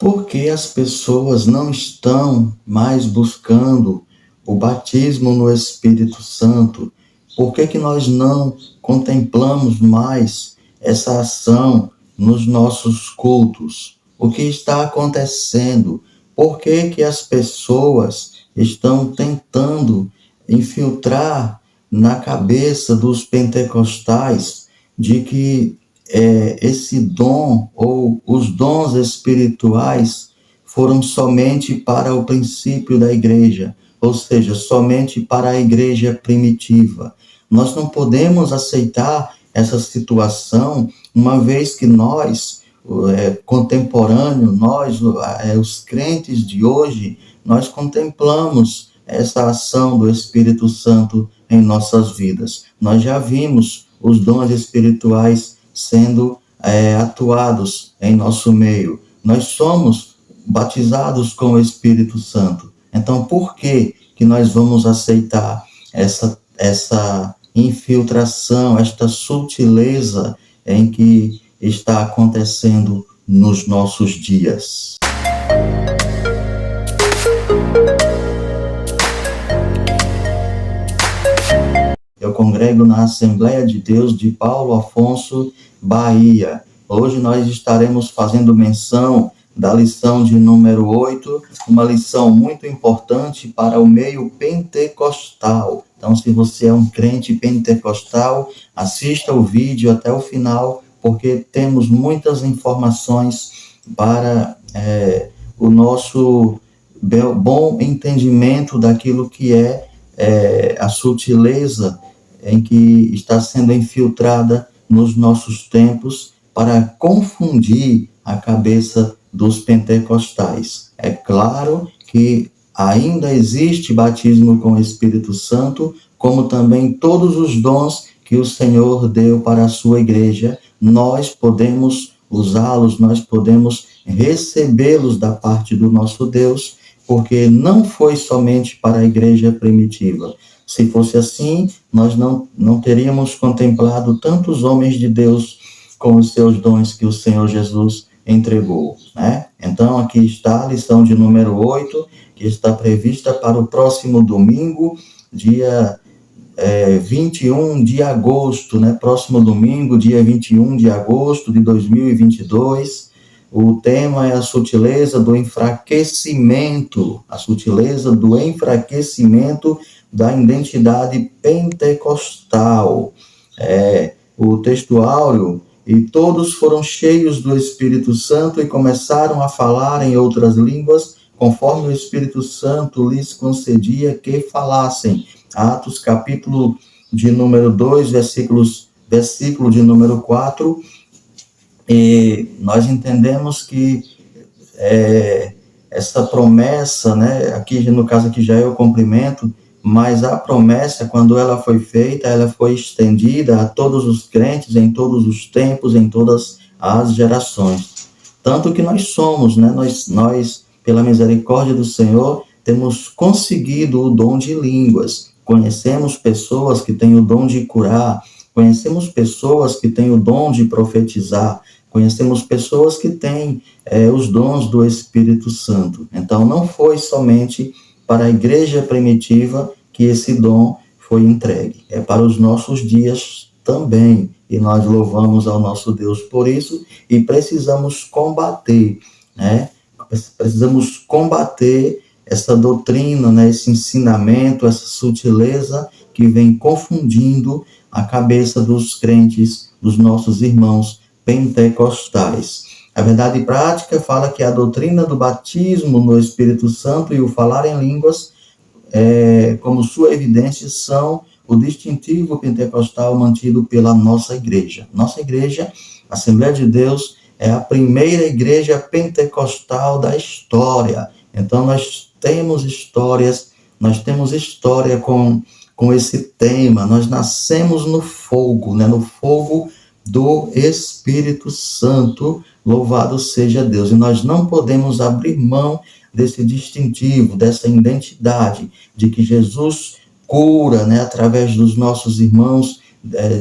Por que as pessoas não estão mais buscando o batismo no Espírito Santo? Por que nós não contemplamos mais essa ação nos nossos cultos? O que está acontecendo? Por que as pessoas estão tentando infiltrar na cabeça dos pentecostais de que esse dom ou os dons espirituais foram somente para o princípio da igreja, ou seja, somente para a igreja primitiva. Nós não podemos aceitar essa situação, uma vez que nós, contemporâneos, nós, os crentes de hoje, nós contemplamos essa ação do Espírito Santo em nossas vidas. Nós já vimos os dons espirituais sendo atuados em nosso meio. Nós somos batizados com o Espírito Santo. Então, por que nós vamos aceitar essa infiltração, esta sutileza em que está acontecendo nos nossos dias? Eu congrego na Assembleia de Deus de Paulo Afonso, Bahia. Hoje nós estaremos fazendo menção da lição de número 8, uma lição muito importante para o meio pentecostal. Então, se você é um crente pentecostal, assista o vídeo até o final, porque temos muitas informações para o nosso bom entendimento daquilo que é a sutileza em que está sendo infiltrada nos nossos tempos para confundir a cabeça dos pentecostais. É claro que ainda existe batismo com o Espírito Santo, como também todos os dons que o Senhor deu para a sua igreja, nós podemos usá-los, nós podemos recebê-los da parte do nosso Deus, porque não foi somente para a igreja primitiva. Se fosse assim, nós não teríamos contemplado tantos homens de Deus com os seus dons que o Senhor Jesus entregou, né? Então, aqui está a lição de número 8, que está prevista para o próximo domingo, dia 21 de agosto, né? Próximo domingo, dia 21 de agosto de 2022. O tema é a sutileza do enfraquecimento, da identidade pentecostal. O texto áureo: e todos foram cheios do Espírito Santo e começaram a falar em outras línguas, conforme o Espírito Santo lhes concedia que falassem. Atos, capítulo de número 2, versículo de número 4. E nós entendemos que essa promessa, né, aqui no caso aqui já é o cumprimento, mas a promessa, quando ela foi feita, ela foi estendida a todos os crentes, em todos os tempos, em todas as gerações. Tanto que nós somos, né, nós, pela misericórdia do Senhor, temos conseguido o dom de línguas. Conhecemos pessoas que têm o dom de curar, conhecemos pessoas que têm o dom de profetizar, conhecemos pessoas que têm os dons do Espírito Santo. Então, não foi somente para a igreja primitiva que esse dom foi entregue. É para os nossos dias também. E nós louvamos ao nosso Deus por isso e precisamos combater, né? Precisamos combater essa doutrina, né? Esse ensinamento, essa sutileza que vem confundindo a cabeça dos crentes, dos nossos irmãos pentecostais. A verdade prática fala que a doutrina do batismo no Espírito Santo e o falar em línguas, como sua evidência, são o distintivo pentecostal mantido pela nossa igreja. Nossa igreja, a Assembleia de Deus, é a primeira igreja pentecostal da história. Então, nós temos história com esse tema. Nós nascemos no fogo, né? No fogo do Espírito Santo, louvado seja Deus. E nós não podemos abrir mão desse distintivo, dessa identidade, de que Jesus cura, né, através dos nossos irmãos.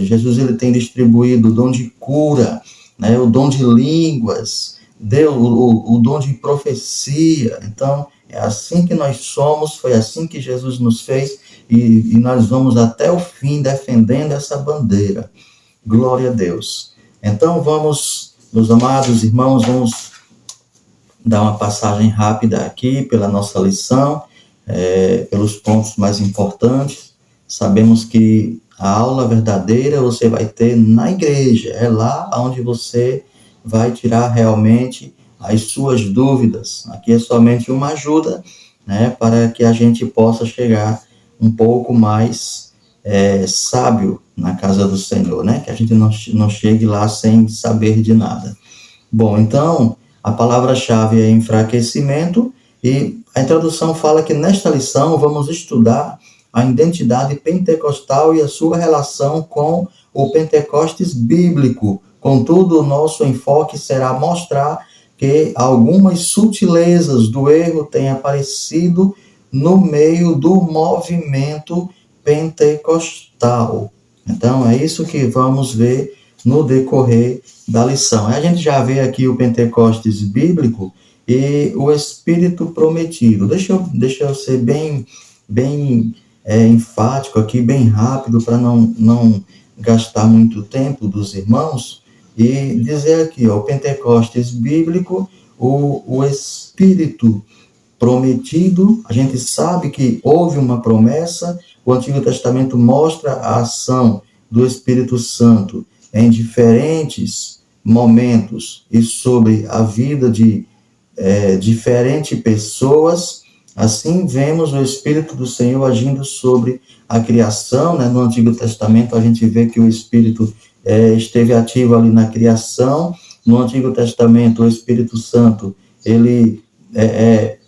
Jesus ele tem distribuído o dom de cura, né, o dom de línguas, deu o dom de profecia. Então, é assim que nós somos, foi assim que Jesus nos fez, e nós vamos até o fim defendendo essa bandeira. Glória a Deus. Então, vamos, meus amados irmãos, vamos dar uma passagem rápida aqui pela nossa lição, pelos pontos mais importantes. Sabemos que a aula verdadeira você vai ter na igreja, é lá onde você vai tirar realmente as suas dúvidas. Aqui é somente uma ajuda, né, para que a gente possa chegar um pouco mais sábio na casa do Senhor, né, que a gente não chegue lá sem saber de nada. Bom, então, a palavra-chave é enfraquecimento, e a introdução fala que nesta lição vamos estudar a identidade pentecostal e a sua relação com o Pentecostes bíblico. Contudo, o nosso enfoque será mostrar que algumas sutilezas do erro têm aparecido no meio do movimento pentecostal. Então, é isso que vamos ver no decorrer da lição. A gente já vê aqui o Pentecostes bíblico e o Espírito prometido. Deixa eu ser bem enfático aqui, bem rápido, para não gastar muito tempo dos irmãos, e dizer aqui, ó, o Pentecostes bíblico, o Espírito prometido. A gente sabe que houve uma promessa, o Antigo Testamento mostra a ação do Espírito Santo em diferentes momentos e sobre a vida de diferentes pessoas. Assim, vemos o Espírito do Senhor agindo sobre a criação, né? No Antigo Testamento, a gente vê que o Espírito esteve ativo ali na criação. No Antigo Testamento, o Espírito Santo, ele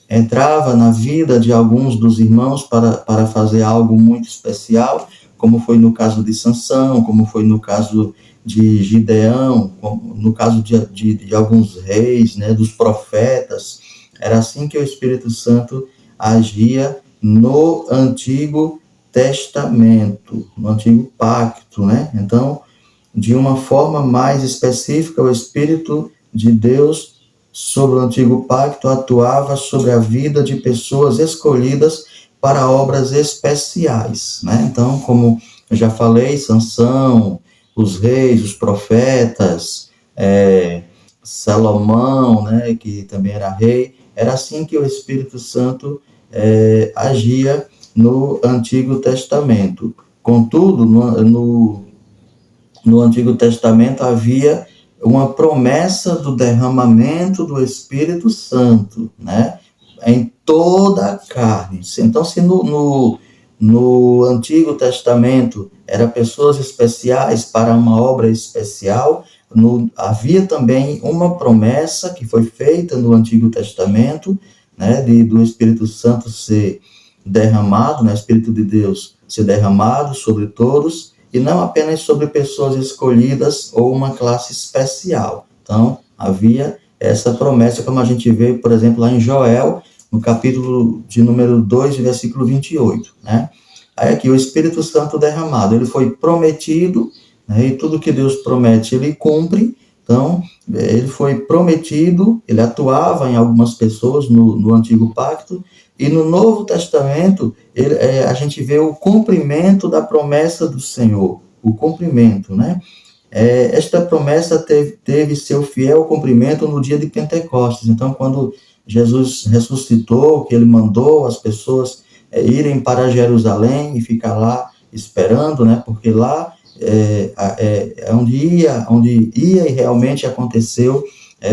entrava na vida de alguns dos irmãos para fazer algo muito especial, como foi no caso de Sansão, como foi no caso de Gideão, no caso de alguns reis, né, dos profetas. Era assim que o Espírito Santo agia no Antigo Testamento, no Antigo Pacto, né? Então, de uma forma mais específica, o Espírito de Deus sobre o Antigo Pacto atuava sobre a vida de pessoas escolhidas para obras especiais, né? Então, como eu já falei, Sansão, os reis, os profetas, Salomão, né, que também era rei. Era assim que o Espírito Santo agia no Antigo Testamento. Contudo, no Antigo Testamento havia uma promessa do derramamento do Espírito Santo, né, em toda a carne. Então, se no Antigo Testamento eram pessoas especiais para uma obra especial, havia também uma promessa que foi feita no Antigo Testamento, né, do Espírito Santo ser derramado, né, o Espírito de Deus ser derramado sobre todos, e não apenas sobre pessoas escolhidas ou uma classe especial. Então, havia essa promessa, como a gente vê, por exemplo, lá em Joel, no capítulo de número 2, versículo 28, né? Aí aqui, o Espírito Santo derramado, ele foi prometido, né, e tudo que Deus promete, ele cumpre. Então, ele foi prometido, ele atuava em algumas pessoas no Antigo Pacto, e no Novo Testamento, a gente vê o cumprimento da promessa do Senhor, o cumprimento, né? Esta promessa teve seu fiel cumprimento no dia de Pentecostes. Então, quando Jesus ressuscitou, que ele mandou as pessoas irem para Jerusalém e ficar lá esperando, né? Porque lá onde ia e realmente aconteceu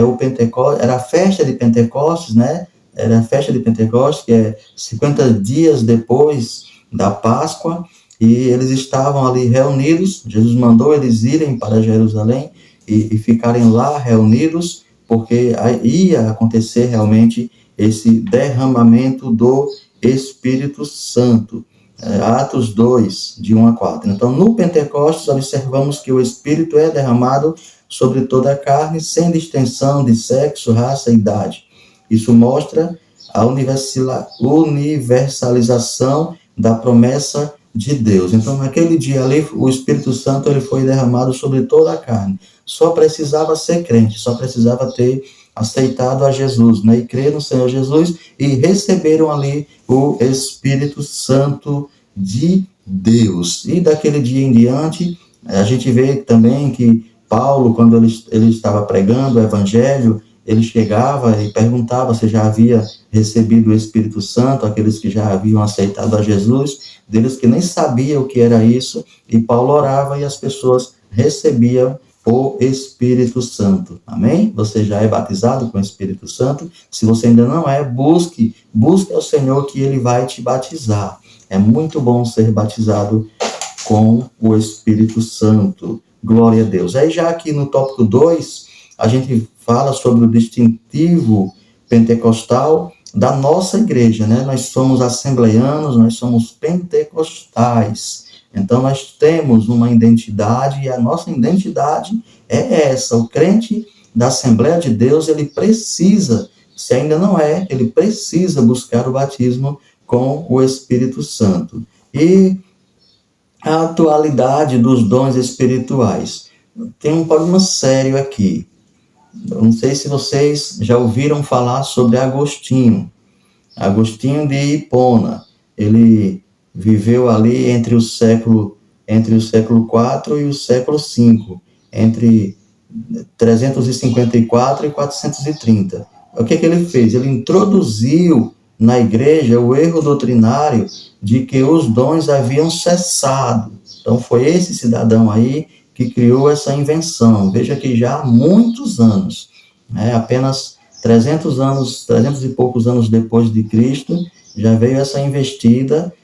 o Pentecostes, era a festa de Pentecostes, né? Era a festa de Pentecostes, que é 50 dias depois da Páscoa, e eles estavam ali reunidos. Jesus mandou eles irem para Jerusalém e ficarem lá reunidos, porque ia acontecer realmente esse derramamento do Espírito Santo. Atos 2, de 1 a 4. Então, no Pentecostes, observamos que o Espírito é derramado sobre toda a carne, sem distinção de sexo, raça e idade. Isso mostra a universalização da promessa de Deus. Então, naquele dia ali, o Espírito Santo ele foi derramado sobre toda a carne. Só precisava ser crente, só precisava ter aceitado a Jesus, né? E creram no Senhor Jesus e receberam ali o Espírito Santo de Deus. E daquele dia em diante, a gente vê também que Paulo, quando ele estava pregando o Evangelho, ele chegava e perguntava se já havia recebido o Espírito Santo, aqueles que já haviam aceitado a Jesus, deles que nem sabiam o que era isso, e Paulo orava e as pessoas recebiam o Espírito Santo. Amém? Você já é batizado com o Espírito Santo? Se você ainda não é, busque ao Senhor que ele vai te batizar. É muito bom ser batizado com o Espírito Santo. Glória a Deus. Aí já aqui no tópico 2, a gente fala sobre o distintivo pentecostal da nossa igreja, né? Nós somos assembleianos, nós somos pentecostais. Então, nós temos uma identidade, e a nossa identidade é essa. O crente da Assembleia de Deus, ele precisa, se ainda não é, ele precisa buscar o batismo com o Espírito Santo. E a atualidade dos dons espirituais. Tem um problema sério aqui. Eu não sei se vocês já ouviram falar sobre Agostinho. Agostinho de Hipona. Ele viveu ali entre o século IV e o século V, entre 354 e 430. O que ele fez? Ele introduziu na igreja o erro doutrinário de que os dons haviam cessado. Então, foi esse cidadão aí que criou essa invenção. Veja que já há muitos anos, apenas 300 e poucos anos depois de Cristo, já veio essa investida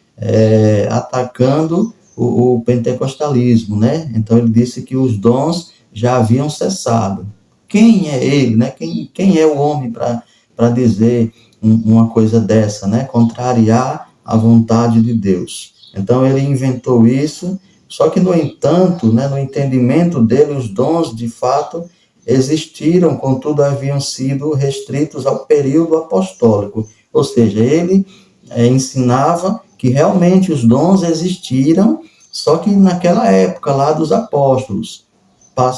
atacando o pentecostalismo, né? Então, ele disse que os dons já haviam cessado. Quem é ele, né? Quem é o homem para dizer uma coisa dessa, né? Contrariar a vontade de Deus. Então, ele inventou isso, só que, no entanto, né, no entendimento dele, os dons, de fato, existiram, contudo, haviam sido restritos ao período apostólico. Ou seja, ele ensinava que realmente os dons existiram, só que naquela época lá dos apóstolos.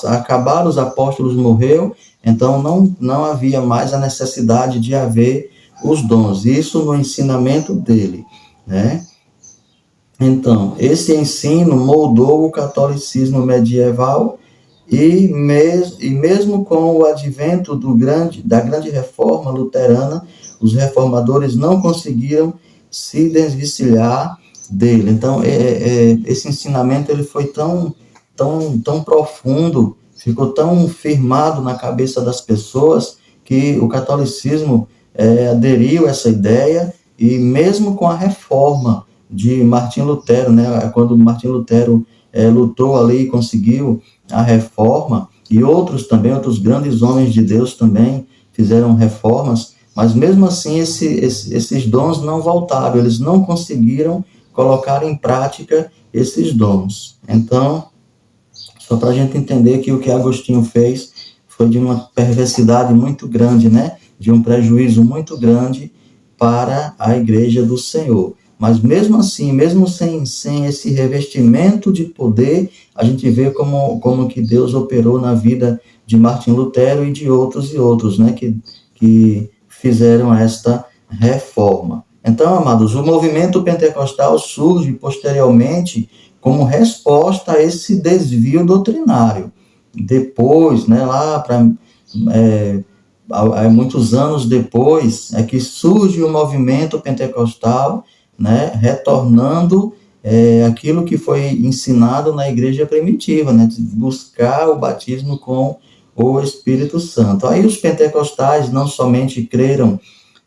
Acabaram os apóstolos, morreu, então não havia mais a necessidade de haver os dons. Isso no ensinamento dele, né? Então, esse ensino moldou o catolicismo medieval e mesmo com o advento da grande reforma luterana, os reformadores não conseguiram se desvencilhar dele. Então, esse ensinamento ele foi tão profundo, ficou tão firmado na cabeça das pessoas, que o catolicismo aderiu a essa ideia, e mesmo com a reforma de Martim Lutero, né, quando Martim Lutero lutou ali e conseguiu a reforma, e outros grandes homens de Deus também fizeram reformas, mas mesmo assim esses dons não voltaram, eles não conseguiram colocar em prática esses dons. Então, só para a gente entender que o que Agostinho fez foi de uma perversidade muito grande, né? De um prejuízo muito grande para a igreja do Senhor. Mas mesmo assim, mesmo sem esse revestimento de poder, a gente vê como que Deus operou na vida de Martim Lutero e de outros, né? Que fizeram esta reforma. Então, amados, o movimento pentecostal surge posteriormente como resposta a esse desvio doutrinário. Depois, né, muitos anos depois, é que surge o movimento pentecostal, né, retornando aquilo que foi ensinado na igreja primitiva, né, de buscar o batismo com o Espírito Santo. Aí os pentecostais não somente creram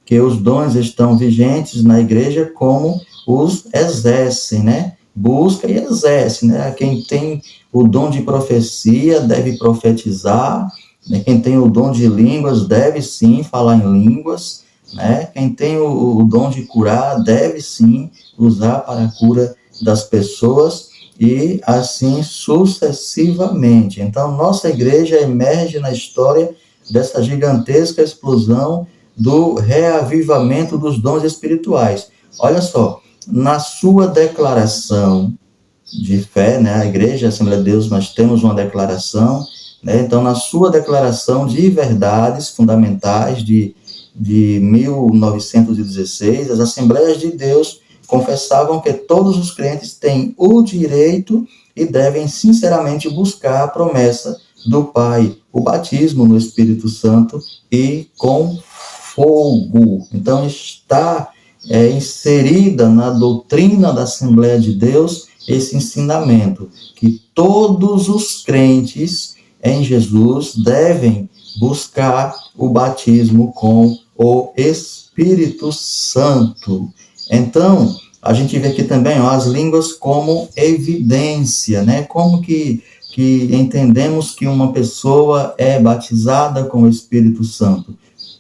que os dons estão vigentes na igreja, como os exercem, né? Busca e exerce, né? Quem tem o dom de profecia deve profetizar, né? Quem tem o dom de línguas deve sim falar em línguas, né? Quem tem o dom de curar deve sim usar para a cura das pessoas, e assim sucessivamente. Então, nossa igreja emerge na história dessa gigantesca explosão do reavivamento dos dons espirituais. Olha só, na sua declaração de fé, né, a Igreja, a Assembleia de Deus, nós temos uma declaração né? Então, na sua declaração de verdades fundamentais de 1916, as Assembleias de Deus confessavam que todos os crentes têm o direito e devem sinceramente buscar a promessa do Pai, o batismo no Espírito Santo e com fogo. Então, está inserida na doutrina da Assembleia de Deus esse ensinamento, que todos os crentes em Jesus devem buscar o batismo com o Espírito Santo. Então, a gente vê aqui também as línguas como evidência, né? Como que entendemos que uma pessoa é batizada com o Espírito Santo?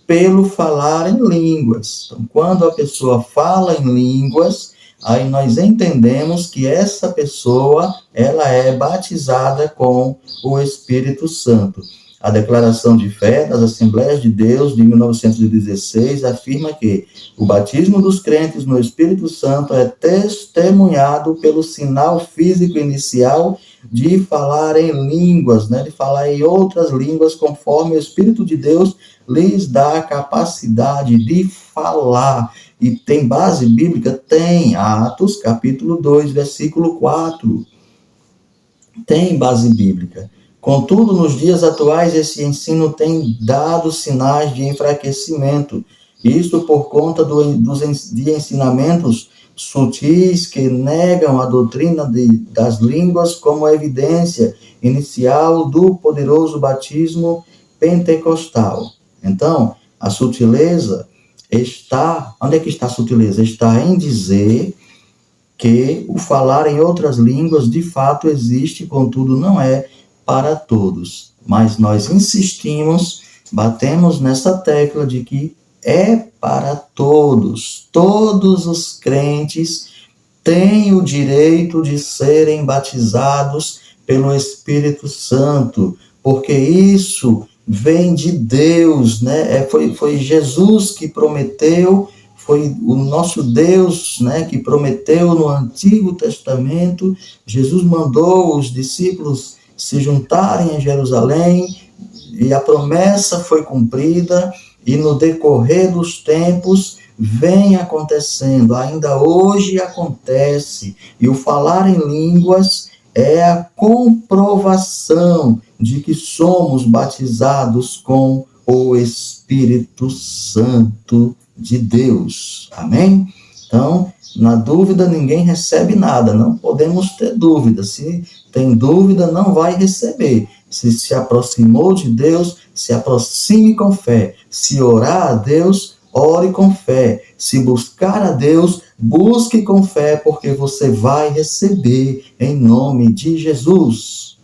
Pelo falar em línguas. Então, quando a pessoa fala em línguas, aí nós entendemos que essa pessoa, ela é batizada com o Espírito Santo. A Declaração de Fé das Assembleias de Deus, de 1916, afirma que o batismo dos crentes no Espírito Santo é testemunhado pelo sinal físico inicial de falar em línguas, né? De falar em outras línguas, conforme o Espírito de Deus lhes dá a capacidade de falar. E tem base bíblica? Tem. Atos, capítulo 2, versículo 4. Tem base bíblica. Contudo, nos dias atuais, esse ensino tem dado sinais de enfraquecimento. Isto por conta de ensinamentos sutis que negam a doutrina das línguas como evidência inicial do poderoso batismo pentecostal. Então, a sutileza está... Onde é que está a sutileza? Está em dizer que o falar em outras línguas de fato existe, contudo não é para todos. Mas nós insistimos, batemos nessa tecla de que é para todos. Todos os crentes têm o direito de serem batizados pelo Espírito Santo, porque isso vem de Deus, né? Foi Jesus que prometeu, foi o nosso Deus, né, que prometeu no Antigo Testamento. Jesus mandou os discípulos se juntarem em Jerusalém, e a promessa foi cumprida, e no decorrer dos tempos vem acontecendo, ainda hoje acontece, e o falar em línguas é a comprovação de que somos batizados com o Espírito Santo de Deus. Amém? Então, na dúvida, ninguém recebe nada. Não podemos ter dúvida. Se tem dúvida, não vai receber. Se aproximou de Deus, se aproxime com fé. Se orar a Deus, ore com fé. Se buscar a Deus, busque com fé, porque você vai receber em nome de Jesus.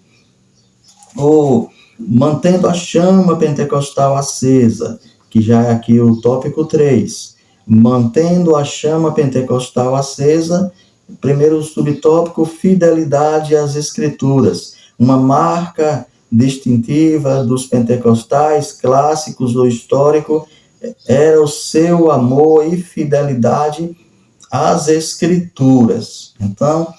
Mantendo a chama pentecostal acesa, que já é aqui o tópico 3. Mantendo a chama pentecostal acesa, primeiro subtópico, fidelidade às Escrituras. Uma marca distintiva dos pentecostais clássicos ou históricos era o seu amor e fidelidade às Escrituras. Então,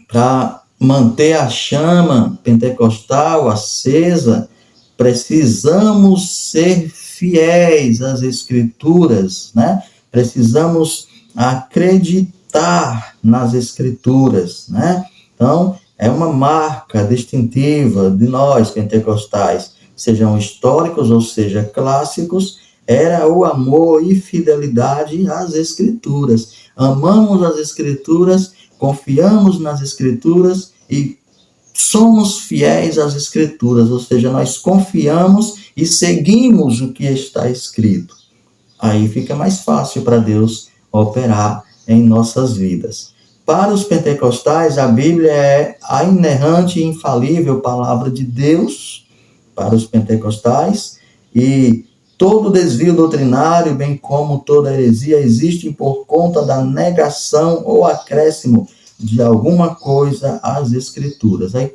para manter a chama pentecostal acesa, precisamos ser fiéis às Escrituras, né? Precisamos acreditar nas Escrituras, né? Então, é uma marca distintiva de nós, pentecostais, sejam históricos ou seja clássicos, era o amor e fidelidade às Escrituras. Amamos as Escrituras, confiamos nas Escrituras e somos fiéis às Escrituras, ou seja, nós confiamos e seguimos o que está escrito. Aí fica mais fácil para Deus operar em nossas vidas. Para os pentecostais, a Bíblia é a inerrante e infalível palavra de Deus, para os pentecostais, e todo desvio doutrinário, bem como toda heresia, existe por conta da negação ou acréscimo de alguma coisa às Escrituras. Aí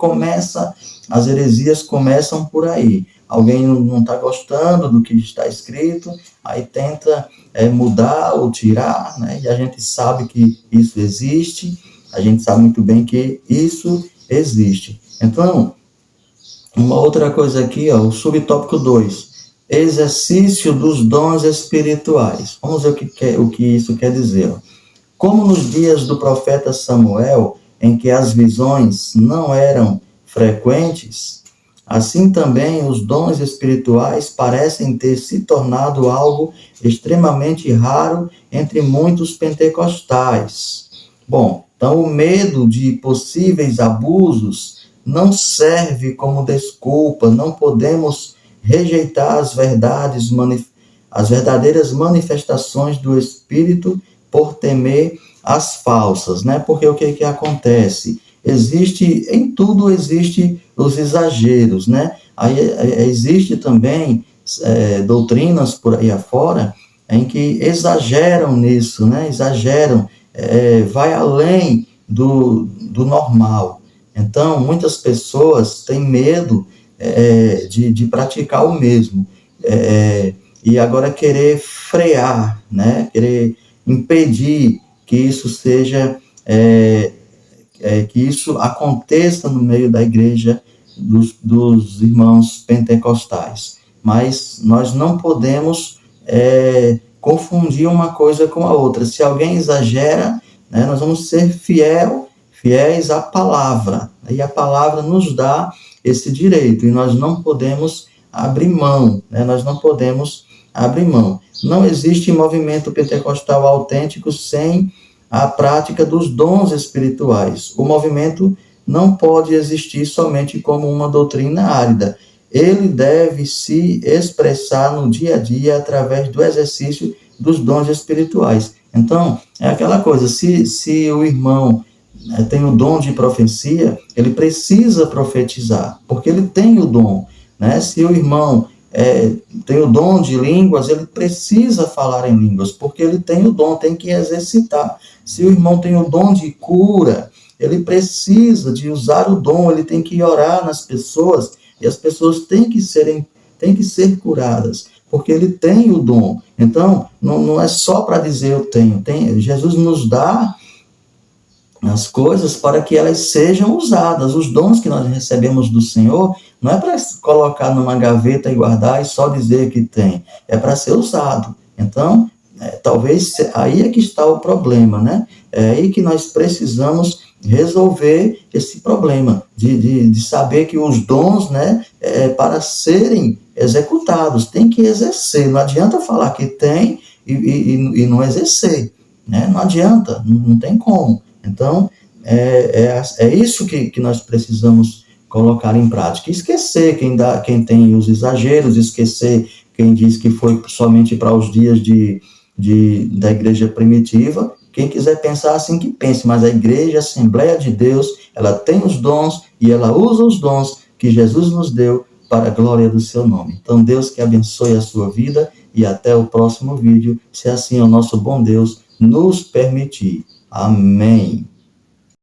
as heresias começam por aí. Alguém não está gostando do que está escrito, aí tenta mudar ou tirar, né? E a gente sabe que isso existe, a gente sabe muito bem que isso existe. Então, Uma outra coisa aqui, ó, o subtópico 2, exercício dos dons espirituais. Vamos ver o que isso quer dizer. Ó. Como nos dias do profeta Samuel, em que as visões não eram frequentes, assim também os dons espirituais parecem ter se tornado algo extremamente raro entre muitos pentecostais. Bom, então o medo de possíveis abusos não serve como desculpa, não podemos rejeitar as verdadeiras manifestações do Espírito por temer as falsas, né? Porque o que acontece? Em tudo existe os exageros, né? Aí existe também doutrinas por aí afora em que exageram nisso, né? Exageram, vai além do normal. Então, muitas pessoas têm medo de praticar o mesmo. E agora querer frear, né? Querer impedir que isso seja, que isso aconteça no meio da igreja dos irmãos pentecostais. Mas nós não podemos confundir uma coisa com a outra. Se alguém exagera, né, nós vamos ser fiéis à palavra. E a palavra nos dá esse direito, e nós não podemos abrir mão, né? Nós não podemos abrir mão. Não existe movimento pentecostal autêntico sem a prática dos dons espirituais. O movimento não pode existir somente como uma doutrina árida. Ele deve se expressar no dia a dia através do exercício dos dons espirituais. Então, é aquela coisa, se o irmão tem o dom de profecia, ele precisa profetizar, porque ele tem o dom, né? Se o irmão tem o dom de línguas, ele precisa falar em línguas, porque ele tem o dom, tem que exercitar. Se o irmão tem o dom de cura, ele precisa de usar o dom, ele tem que orar nas pessoas, e as pessoas têm que ser curadas, porque ele tem o dom. Então, não é só para dizer eu tenho. Jesus nos dá as coisas para que elas sejam usadas. Os dons que nós recebemos do Senhor não é para colocar numa gaveta e guardar e só dizer que tem, é para ser usado. Então, talvez aí é que está o problema, né? É aí que nós precisamos resolver esse problema, de saber que os dons, né, para serem executados, tem que exercer. Não adianta falar que tem e não exercer, né? Não adianta, não tem como. Então, é isso que nós precisamos colocar em prática. Esquecer quem tem os exageros, esquecer quem diz que foi somente para os dias da igreja primitiva. Quem quiser pensar assim, que pense, mas a igreja, a Assembleia de Deus, ela tem os dons e ela usa os dons que Jesus nos deu para a glória do seu nome. Então, Deus que abençoe a sua vida e até o próximo vídeo, se assim o nosso bom Deus nos permitir. Amém.